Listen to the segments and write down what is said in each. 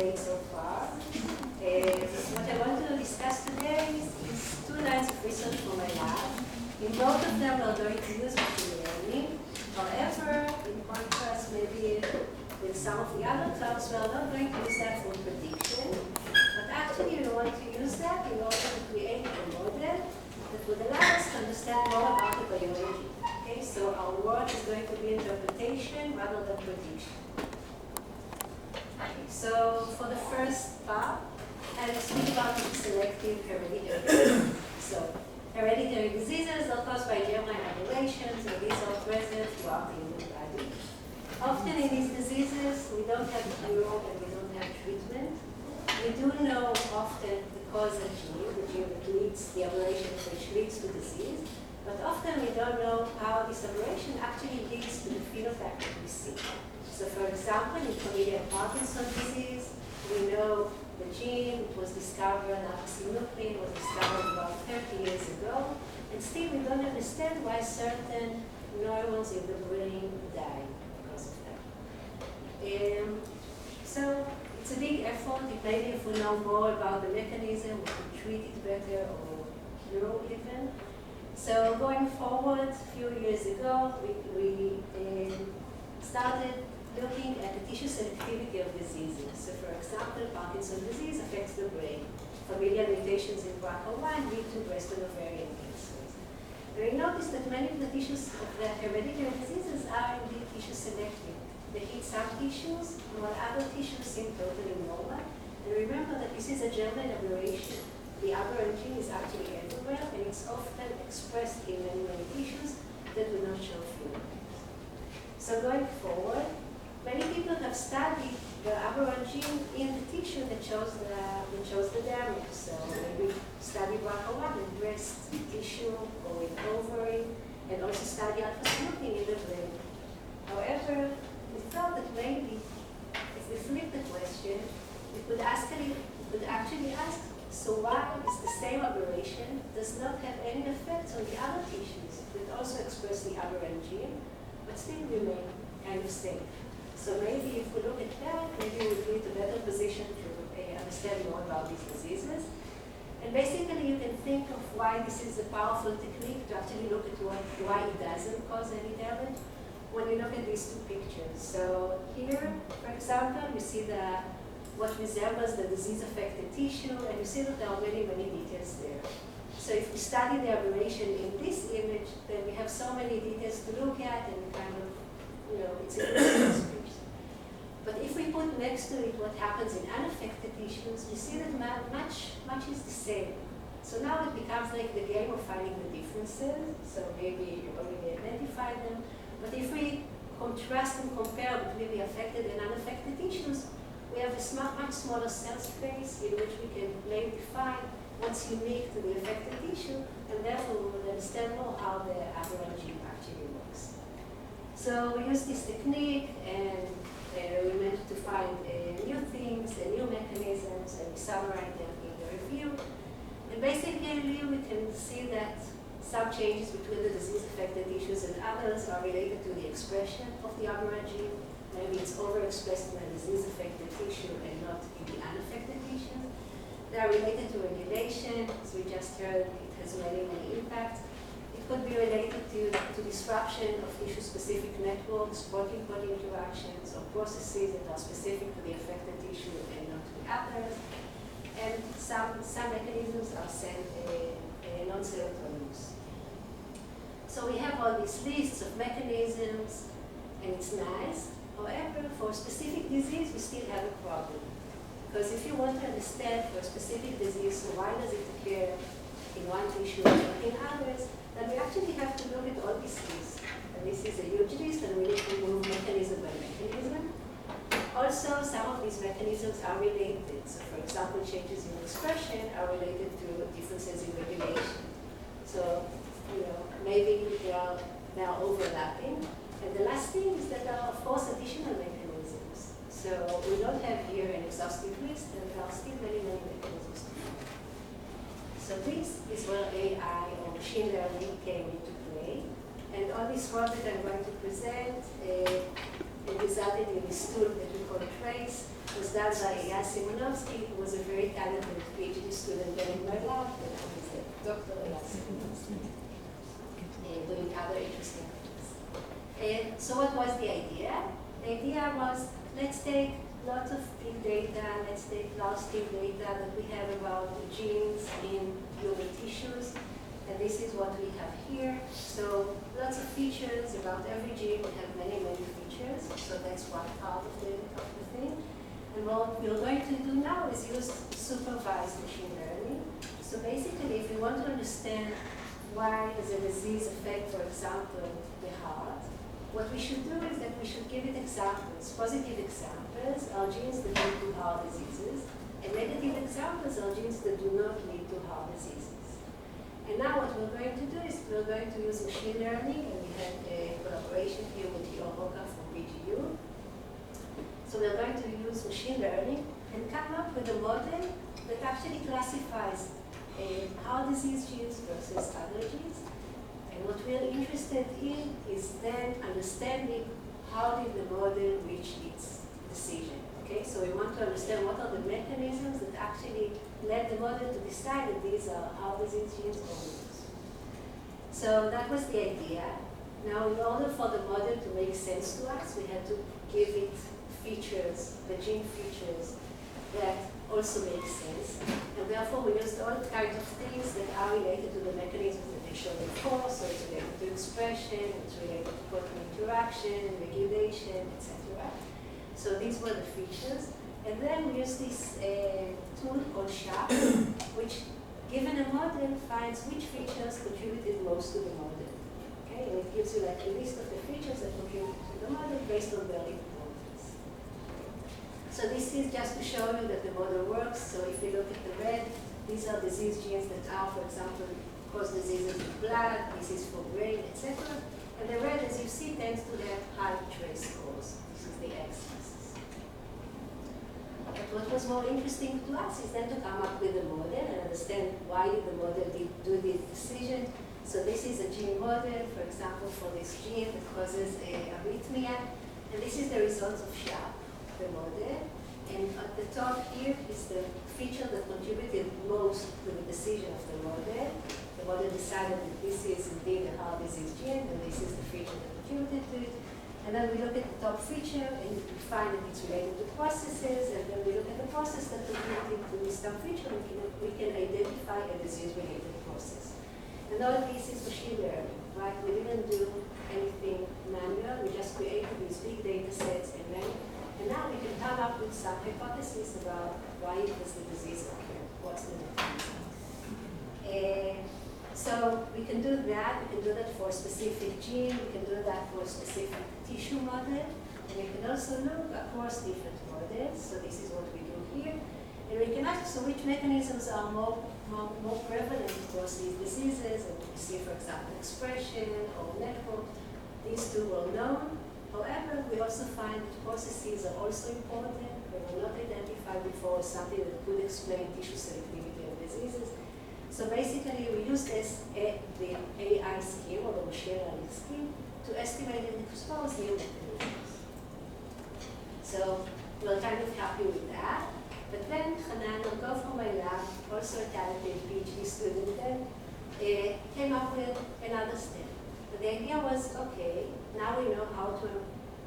made so far. What I want to discuss today is 2 lines of research from my lab. In both of them, we're going to use machine learning. However, in contrast, maybe with some of the other talks, we're not going to use that for prediction. But actually, we want to use that in order to create a model that would allow us to understand more about the biology. Okay, so our work is going to be interpretation rather than prediction. Okay, so for the first part, I'll speak about selective hereditary diseases. So hereditary diseases are caused by germline aberrations, and these are present throughout the human body. Often in these diseases, we don't have cure and we don't have treatment. We do know often the causal gene, the gene that leads the aberration which leads to disease, but often we don't know how this aberration actually leads to the phenotype that we see. So for example, in familial Parkinson's disease, we know the gene was discovered, alpha-synuclein was discovered about 30 years ago, and still we don't understand why certain neurons in the brain die because of that. So it's a big effort. Maybe if we know more about the mechanism, we can treat it better or cure even. So going forward, a few years ago, we started looking at the tissue selectivity of diseases. So for example, Parkinson's disease affects the brain. Familial mutations in BRCA1 lead to breast and ovarian cancers. We noticed that many of the tissues of the hereditary diseases are indeed tissue selective. They hit some tissues, while other tissues seem totally normal. And remember that this is a germline aberration. The aberrant gene is actually everywhere, and it's often expressed in many, many tissues that do not show phenotypes. So going forward, many people have studied the aberrant gene in the tissue that shows the damage. So maybe study BRCA1 in breast tissue or in ovary, and also study alpha-synuclein in the brain. However, we thought that maybe if we flip the question, we could actually ask, so why is the same aberration does not have any effects on the other tissues that also express the aberrant gene, but still remain kind of safe? So maybe if we look at that, maybe we'll be in a better position to understand more about these diseases. And basically, you can think of why this is a powerful technique to actually look at why it doesn't cause any damage when you look at these two pictures. So here, for example, you see what resembles the disease-affected tissue, and you see that there are many, many details there. So if we study the aberration in this image, then we have so many details to look at, and kind of, it's interesting. But if we put next to it what happens in unaffected tissues, we see that much is the same. So now it becomes like the game of finding the differences. So maybe you already identified them. But if we contrast and compare between the affected and unaffected tissues, we have a much smaller cell space in which we can maybe define what's unique to the affected tissue, and therefore we will understand more how the aberrant gene actually works. So we use this technique, and we managed to find new things and new mechanisms, and we summarize them in the review. And basically, we can see that some changes between the disease-affected tissues and others are related to the expression of the aberrant gene. Maybe it's overexpressed in the disease-affected tissue and not in the unaffected tissue. They are related to regulation. As we just heard, it has many, many impacts. It could be related to disruption of tissue-specific networks, protein-protein interactions, or processes that are specific to the affected tissue and not to the others. And some mechanisms are non-serotoninous. So we have all these lists of mechanisms, and it's nice. However, for a specific disease, we still have a problem. Because if you want to understand for a specific disease, so why does it occur in one tissue and not in others, then we actually have to look at all these lists. And this is a huge list, and we need to move mechanism by mechanism. Also, some of these mechanisms are related. So for example, changes in expression are related to differences in regulation. So, maybe they are overlapping. And the last thing is that there are, of course, additional mechanisms. So we don't have here an exhaustive list, and there are still many, many mechanisms to find. So this is where AI or machine learning came into play. And all this work that I'm going to present resulted in this tool that we call Trace, was done by Jan Simonovsky, who was a very talented PhD student there in my lab, and now he's a doctor Jan Simonovsky, doing other interesting things. So what was the idea? The idea was, let's take lots of big data, let's take exhaustive data that we have about the genes in human tissues, and this is what we have here. So lots of features about every gene. We have many, many features, so that's one part of the thing. And what we're going to do now is use supervised machine learning. So basically, if we want to understand why does a disease affect, for example, the heart, what we should do is that we should give it examples, positive examples are genes that lead to heart diseases, and negative examples are genes that do not lead to heart diseases. And now what we're going to do is we're going to use machine learning, and we have a collaboration here with Lior Roca from BGU. So we're going to use machine learning and come up with a model that actually classifies heart disease genes versus other genes. And what we're interested in is then understanding how did the model reach its decision. Okay, so we want to understand what are the mechanisms that actually led the model to decide that these are heart disease genes or not. So that was the idea. Now, in order for the model to make sense to us, we had to give it features, the gene features that also make sense. And therefore, we used all kinds of things that are related to the mechanisms that they show before. So it's related to expression, it's related to protein interaction, regulation, etc. So these were the features. And then we used this tool called SHAP, which, given a model, finds which features contributed most to the model. Okay, and it gives you like a list of the features that contribute to the model based on their importance. So this is just to show you that the model works. So if you look at the red, these are disease genes that are, for example, cause diseases in blood, disease for brain, etc. And the red, as you see, tends to have high trace scores. This is the x-axis. But what was more interesting to us is then to come up with a model and understand why did the model do this decision. So this is a gene model, for example, for this gene that causes arrhythmia. And this is the results of SHAP, the model. And at the top here is the feature that contributed most to the decision of the model. The model decided that this is indeed a heart disease gene, and this is the feature that contributed to it. And then we look at the top feature, and we find that it's related to processes, and then we look at the process that contributed to this top feature, and we can identify a disease-related process. And all this is machine learning, right? We didn't do anything manual, we just created these big data sets, and now we can come up with some hypotheses about why does the disease occur, what's the mechanism. So we can do that. We can do that for a specific gene. We can do that for a specific tissue model. And we can also look across different models. So this is what we do here. And we can ask, so which mechanisms are more prevalent across these diseases? And we see, for example, expression or network. These two were known. However, we also find that processes are also important. They were not identified before as something that could explain tissue selectivity of diseases. So basically, we use this, the AI scheme or the machine learning scheme to estimate and expose new mechanisms. So we're kind of happy with that. But then Hanan Negev from my lab, also a talented PhD student then, came up with another step. But the idea was, okay, now we know how to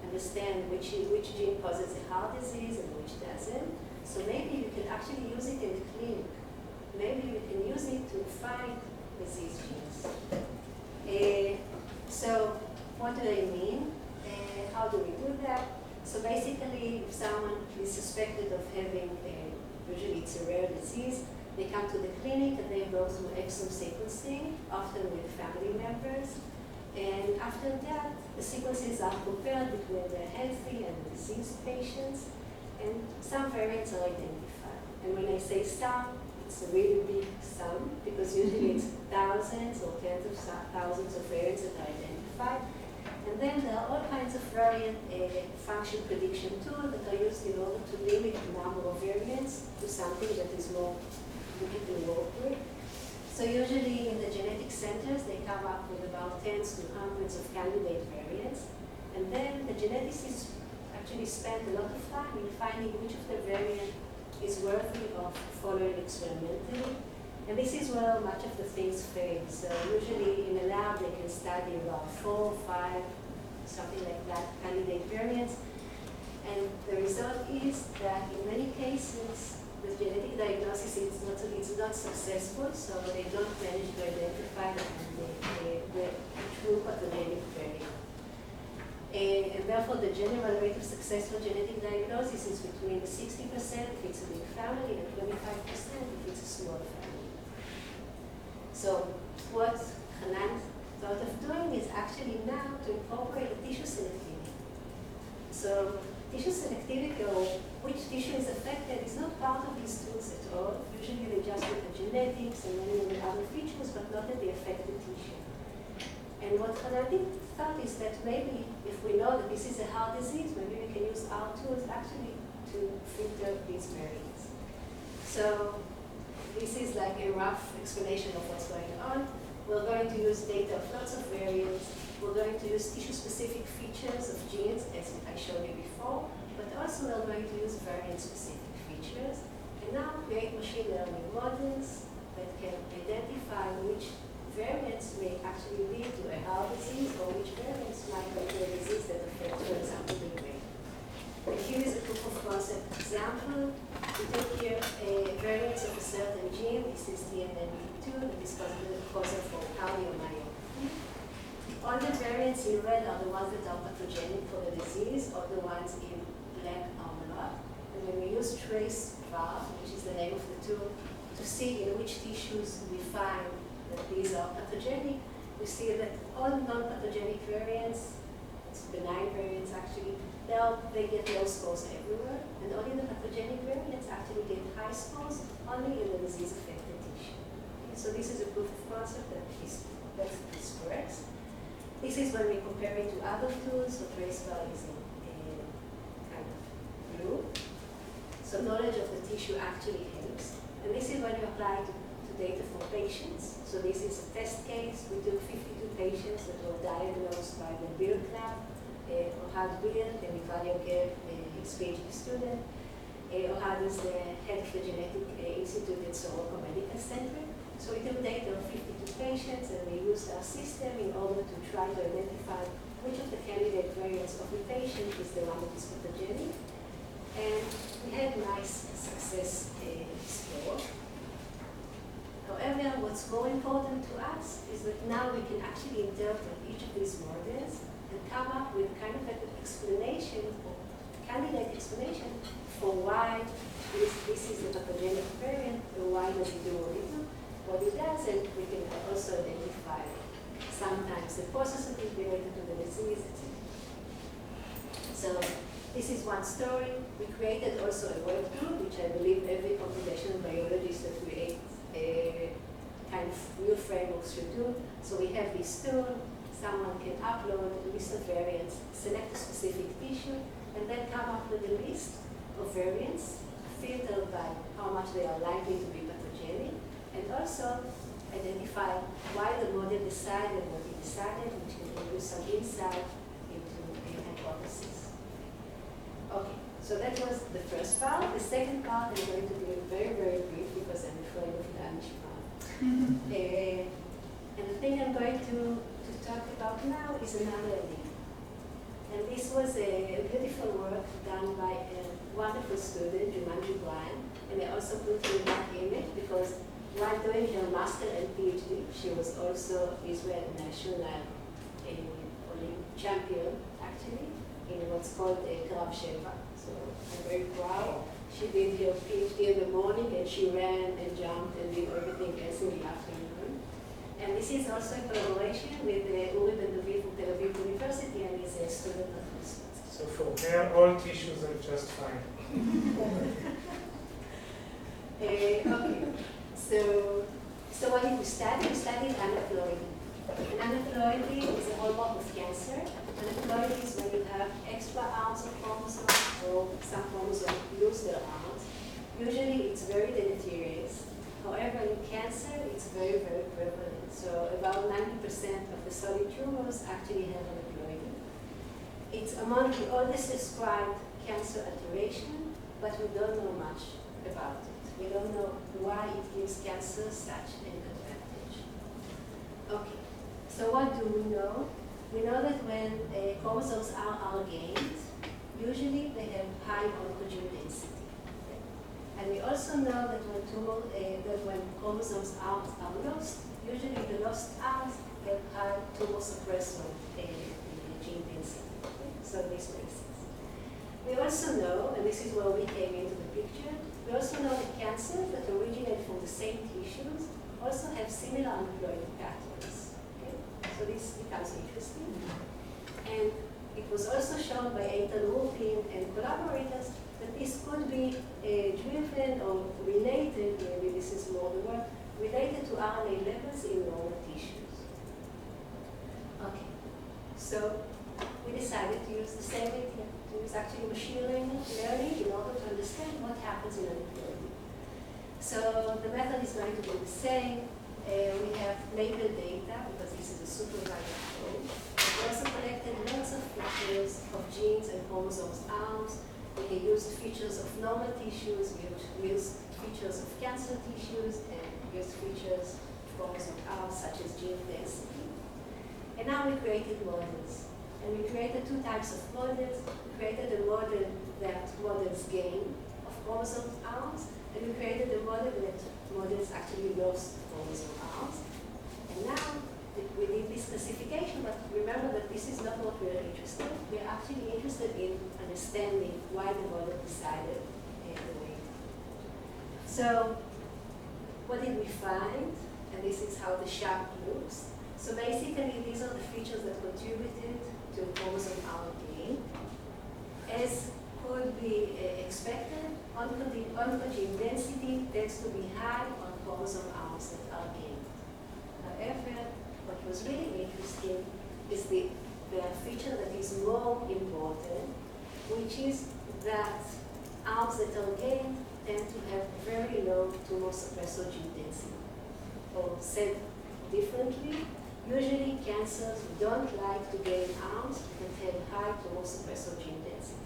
understand which gene causes a heart disease and which doesn't. So maybe we can actually use it in the clinic. Maybe we can use it to find disease genes. So what do I mean? How do we do that? So basically, if someone is suspected of having, usually it's a rare disease, they come to the clinic and they go through exome sequencing, often with family members. And after that, the sequences are compared between the healthy and diseased patients, and some variants are identified. And when I say some, it's a really big sum, because usually it's thousands or tens of thousands of variants that are identified. And then there are all kinds of variant function prediction tools that are used in order to limit the number of variants to something that is more difficult to work with. So usually in the genetic centers, they come up with about tens to hundreds of candidate variants. And then the geneticists actually spent a lot of time in finding which of the variant is worthy of following experimentally. And this is where much of the things fail. So usually in a lab they can study about 4 or 5, something like that, candidate variants. And the result is that in many cases the genetic diagnosis is not successful, so they don't manage to identify the true pathogenic variant. And therefore, the general rate of successful genetic diagnosis is between 60% if it's a big family and 25% if it's a small family. So what Hanan thought of doing is actually now to incorporate the tissue selectivity. So tissue selectivity, or which tissue is affected, is not part of these tools at all. Usually they just look at genetics and many other features, but not at the affected tissue. And what Hanan thought is that maybe if we know that this is a heart disease, maybe we can use our tools actually to filter these variants. So this is like a rough explanation of what's going on. We're going to use data of lots of variants. We're going to use tissue-specific features of genes, as I showed you before, but also we're going to use variant-specific features, and now create machine learning models that can identify which variants may actually lead to a heart disease, or which variants might lead to a disease that affects, for example, the brain. And here is a proof of concept example. We took here variants of a certain gene. This is DNMB2, that is causal for cardiomyopathy. All the variants in red are the ones that are pathogenic for the disease, or the ones in black are not. And when we use trace var, which is the name of the tool, to see in which tissues we find that these are pathogenic, we see that all non-pathogenic variants, it's benign variants actually, they get low scores everywhere, and only the pathogenic variants actually get high scores only in the disease-affected tissue. Okay, so this is a proof of concept that this works. This is when we compare it to other tools, so trace value is in kind of blue. So knowledge of the tissue actually helps. And this is when you apply it to data for patients. So this is a test case. We took 52 patients that were diagnosed by the Bill Club, Ohad Bill, and Ivali Yeger, his PhD student. Ohad is the head of the Genetic Institute at Soroka Medical Center. So we took data of 52 patients, and we used our system in order to try to identify which of the candidate variants of mutation is the one that is pathogenic. And we had nice success score. However, what's more important to us is that now we can actually interpret each of these models and come up with kind of an explanation, or candidate explanation, for why this is the pathogenic variant, or why does it do what it does, and we can also identify sometimes the process that is related to the disease, etc. So this is one story. We created also a web tool, which I believe every computational biologist that creates kind of new frameworks should do. So we have this tool. Someone can upload a list of variants, select a specific tissue, and then come up with a list of variants filtered by how much they are likely to be pathogenic, and also identify why the model decided what it decided, which can give you some insight into a hypothesis. Okay, so that was the first part. The second part I'm going to be very, very brief because I'm afraid of the Danish part. And the thing I'm going to talk about now is another idea. And this was a beautiful work done by a wonderful student, Jumanji Brian, and I also put in that image because while doing her master and PhD, she was also Israel national Olympic champion, actually, in what's called a Krav Sheva. So I'm very proud. She did her PhD in the morning, and she ran and jumped and did everything else in the afternoon. And this is also a collaboration with Uri Ben-David from Tel Aviv University, and he's a student of this. So for her, all tissues are just fine. Okay. So what did we study? We studied aneuploidy. And aneuploidy is a hallmark of cancer. Aneuploidy is when you have extra arms of chromosomes, or some chromosomes lose their arms. Usually it's very deleterious. However, in cancer, it's very, very prevalent. So about 90% of the solid tumors actually have aneuploidy. It's among the oldest described cancer alteration, but we don't know much about it. We don't know why it gives cancer such an advantage. Okay, so what do we know? We know that when chromosomes are gained, usually they have high oncogene density. Okay? And we also know that when chromosomes are lost, usually the lost arms have high tumor suppressor gene density. Okay? So this makes sense. We also know, and this is where we came into the picture, we also know that cancers that originate from the same tissues also have similar aneuploidy patterns. Okay? So this becomes interesting. And it was also shown by Yeger-Lotem and collaborators that this could be driven or related, maybe this is more the word, related to RNA levels in normal tissues. Okay, so we decided to use the same idea, to use actually machine learning in order to understand what happens in aneuploidy. So the method is going to be the same. We have labeled data because this is a supervised approach. We also collected lots of features of genes and chromosomes arms. We used features of normal tissues, we used features of cancer tissues, and we used features of chromosome arms such as gene density. And now we created models. And we created two types of models. We created a model that models gain of chromosome arms, and we created a model that models actually lost chromosome arms. And now we did this classification, but remember that this is not what we're interested in. We're actually interested in understanding why the model decided the way. So what did we find? And this is how the chart looks. So basically, these are the features that contributed to chromosome R gain. As could be expected, oncogene density tends to be high on chromosome arms that are gained. However, what was really interesting is the feature that is more important, which is that arms that are gained tend to have very low tumor suppressor gene density. Or said differently, usually cancers don't like to gain arms that have high tumor suppressor gene density.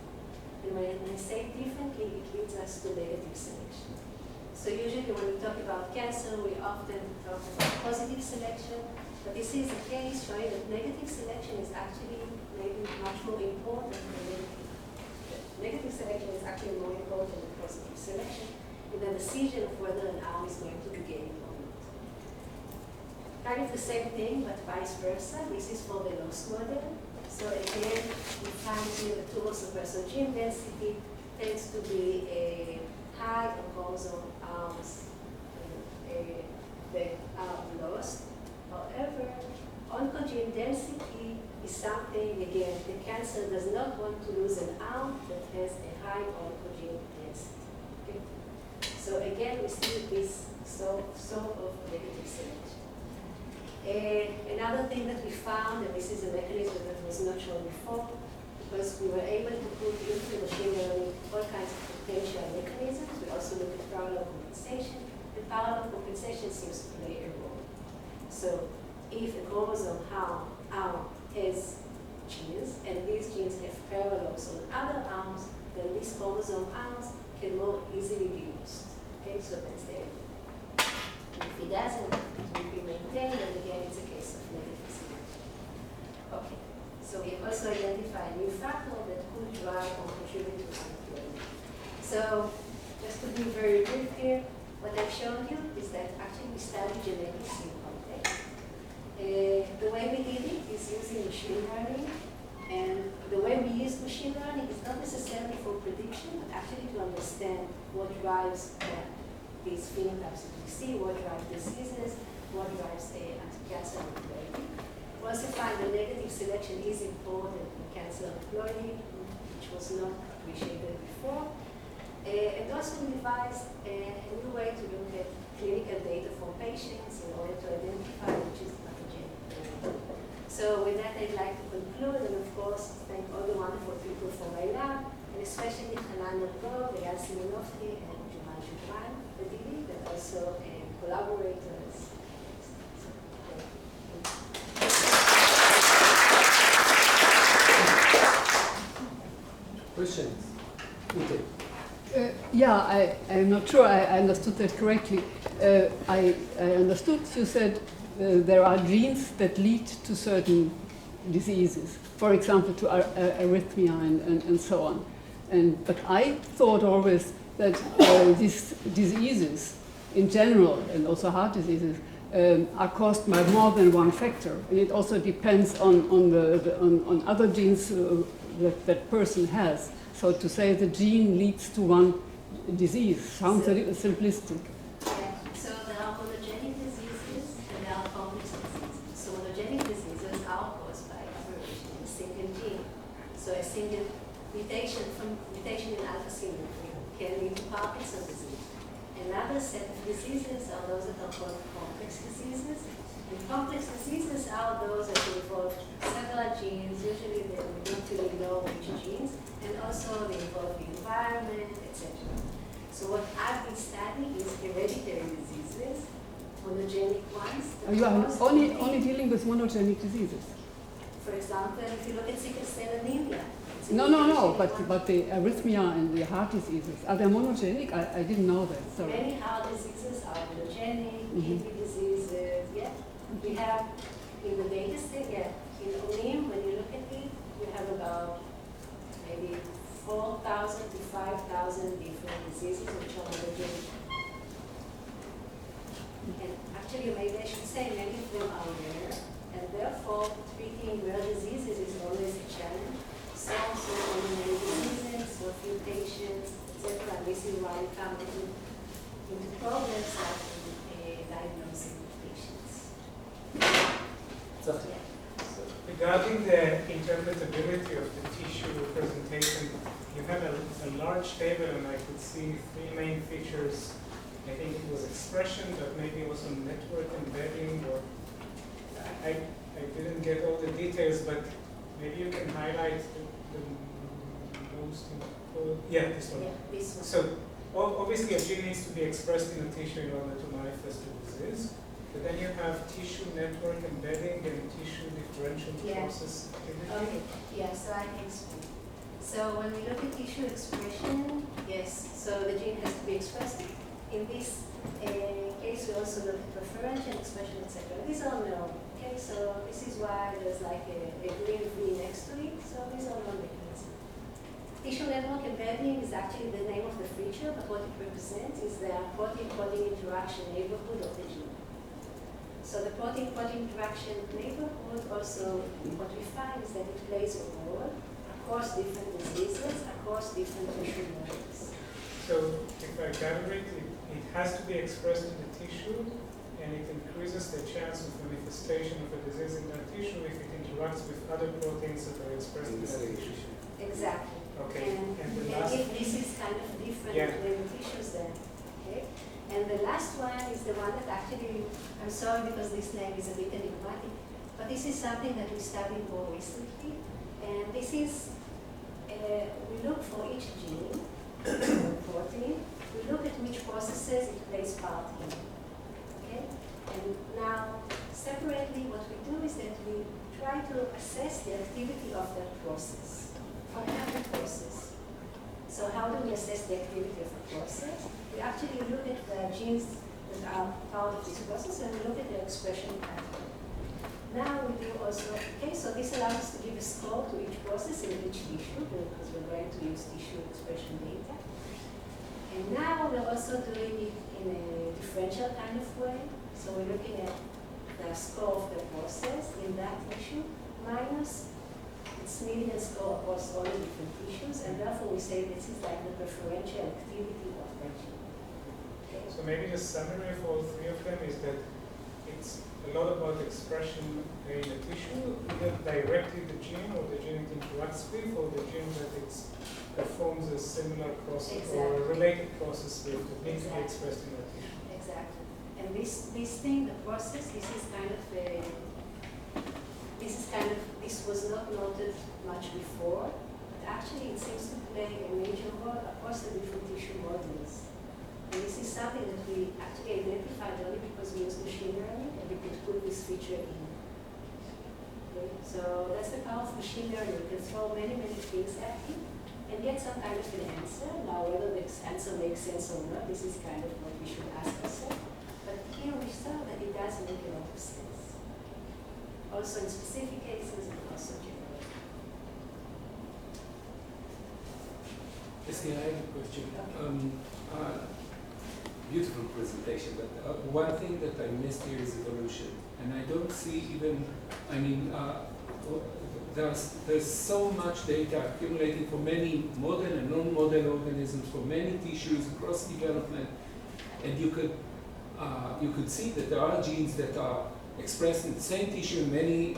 And when I say differently, it leads us to negative selection. So usually when we talk about cancer, we often talk about positive selection, but this is a case showing that negative selection is actually maybe much more important than negative. Negative selection is actually more important than positive selection in the decision of whether an arm is going to be gained or not. Kind of the same thing, but vice versa. This is for the loss model. So again, we find here the tumor suppressor gene density tends to be high on chromosome arms that are lost. However, oncogene density is something, again, the cancer does not want to lose an arm that has a high oncogene density. Okay? So again, we see this sort of negative selection. Another thing that we found, and this is a mechanism that was not shown before, because we were able to put into machine learning all kinds of potential mechanisms. We also looked at parallel compensation, and parallel compensation seems to play a role. So if a chromosome arm has genes, and these genes have parallels on other arms, then these chromosome arms can more easily be used. Okay, so that's the idea. If it doesn't, it will be maintained, and again, it's a case of negative selection. Okay, so we have also identified a new factor that could drive or contribute to aneuploidy. So, just to be very brief here, what I've shown you is that actually we study genetics in context. The way we did it is using machine learning, and the way we use machine learning is not necessarily for prediction, but actually to understand what drives these phenotypes that we see, what drives diseases, what drives anti-cancer aneuploidy. We also find that negative selection is important in cancer aneuploidy, which was not appreciated before. And also we devised a new way to look at clinical data from patients in order to identify which is pathogenic. So with that, I'd like to conclude, and of course, thank all the wonderful people from my lab, and especially Hanan Nergov, Eyal Simonovsky, and Juman Shukran, that also collaborators. Yeah, I'm not sure I understood that correctly. I understood you said there are genes that lead to certain diseases, for example, to arrhythmia and so on. But I thought always that these diseases in general, and also heart diseases, are caused by more than one factor. And it also depends on other genes that person has. So to say the gene leads to one disease sounds a little simplistic. Yeah. So there are monogenic diseases and there are complex diseases. So monogenic diseases are caused by aberration in a single gene. So a single mutation in alpha-synuclein can lead to Parkinson's disease. Another set of diseases are those that are called complex diseases. And complex diseases are those that involve several genes. Usually we don't really know which genes, and also they involve the environment, etc. So what I've been studying is hereditary diseases, monogenic ones. You are only dealing with monogenic diseases. For example, if you look at sickle cell anemia. No, but the arrhythmia and the heart diseases, are they monogenic? I didn't know that, sorry. Many heart diseases are monogenic, kidney diseases, yeah. We have in the data set, yeah, in ONIM, when you look at it, we have about maybe 4,000 to 5,000 different diseases which are monogenic. And actually, maybe I should say many of them are rare, and therefore treating rare diseases is always a challenge. Some many diseases, or few patients, etc. And this is why we come into problems like diagnosing patients. So, regarding the interpretability of the tissue representation, you have a large table, and I could see three main features. I think it was expression, but maybe also network embedding, or I didn't get all the details, but maybe you can highlight the most important. Yeah, this one. Yeah, this one. So obviously a gene needs to be expressed in a tissue in order to manifest the disease. But then you have tissue network embedding and tissue differential process activity. Okay, yeah, so I can explain. So when we look at tissue expression, yes, so the gene has to be expressed. In this case, we also look at preferential expression, etc. These are known. Okay, so this is why there's like a green V next to it. So these are known mechanisms. Tissue network embedding is actually the name of the feature, but what it represents is the protein-protein interaction neighborhood of the gene. So the protein-protein interaction neighborhood also, what we find is that it plays a role across different diseases, across different tissue models. So if I gather it, it has to be expressed in the tissue, and it increases the chance of manifestation of a disease in that tissue if it interacts with other proteins that are expressed in that tissue. Exactly. Okay. And the last, if this is kind of different between the tissues then. Okay. And the last one is the one that actually, I'm sorry because this name is a bit enigmatic, but this is something that we studied more recently. And this is, we look for each gene, protein, we look at which processes it plays part in. Okay? And now, separately, what we do is that we try to assess the activity of that process, for every process. So how do we assess the activity of a process? We actually look at the genes that are part of this process, and we look at their expression pattern. Now we do also, okay, so this allows us to give a score to each process in each tissue, because we're going to use tissue expression data. And now we're also doing it in a differential kind of way. So we're looking at the score of the process in that tissue minus its median score across all the different tissues, and therefore we say this is like the preferential activity of that gene. Okay. so maybe the summary for all three of them is that it's a lot about expression in the tissue, either directly the gene or the gene it interacts with, or the gene that it performs a similar process or a related process with that needs to be expressed in the tissue. Exactly. And this thing, the process, this was not noted much before, but actually it seems to play a major role across the different tissue models. And this is something that we actually identified only because we use machine learning and we could put this feature in. Okay? So that's the power of machine learning. You can throw many, many things at it, and get some kind of an answer. Now, whether this answer makes sense or not, this is kind of what we should ask ourselves. But here we saw that it does make a lot of sense. Also in specific cases and also generally. Esti, I have a question. Okay. Beautiful presentation, but one thing that I missed here is evolution. And I don't see even, I mean, there's so much data accumulating for many model and non-model organisms, for many tissues across development. And you could see that there are genes that are expressed in the same tissue in many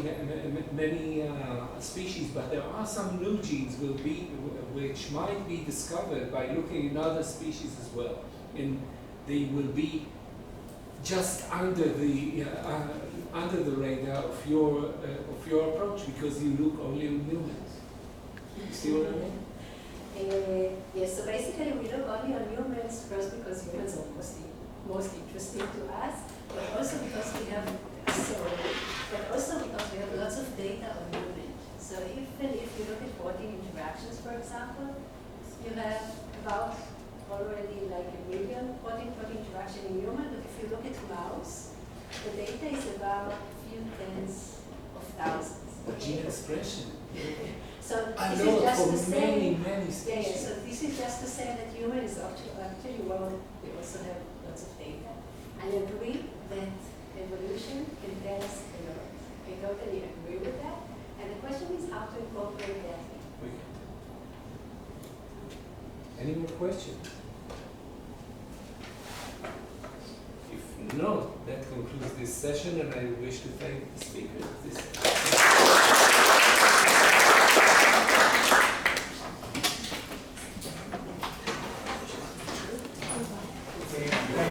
species, but there are some new genes which might be discovered by looking in other species as well. And they will be just under the radar of your approach because you look only in humans. You see what I mean? Yes, so basically we look only on humans first because humans are most interesting to us, but also because we have lots of data on humans. So even if you look at protein interactions, for example, you have about already like 1 million protein-protein interaction in human, but if you look at mouse, the data is about a few tens of thousands. But gene expression. So I this know is just for to say, many species. so this is just to say that human is actually well, we also have lots of data. I agree that evolution can tell us a lot. I totally agree with that. And the question is how to incorporate that in. Any more questions? If not, that concludes this session, and I wish to thank the speakers.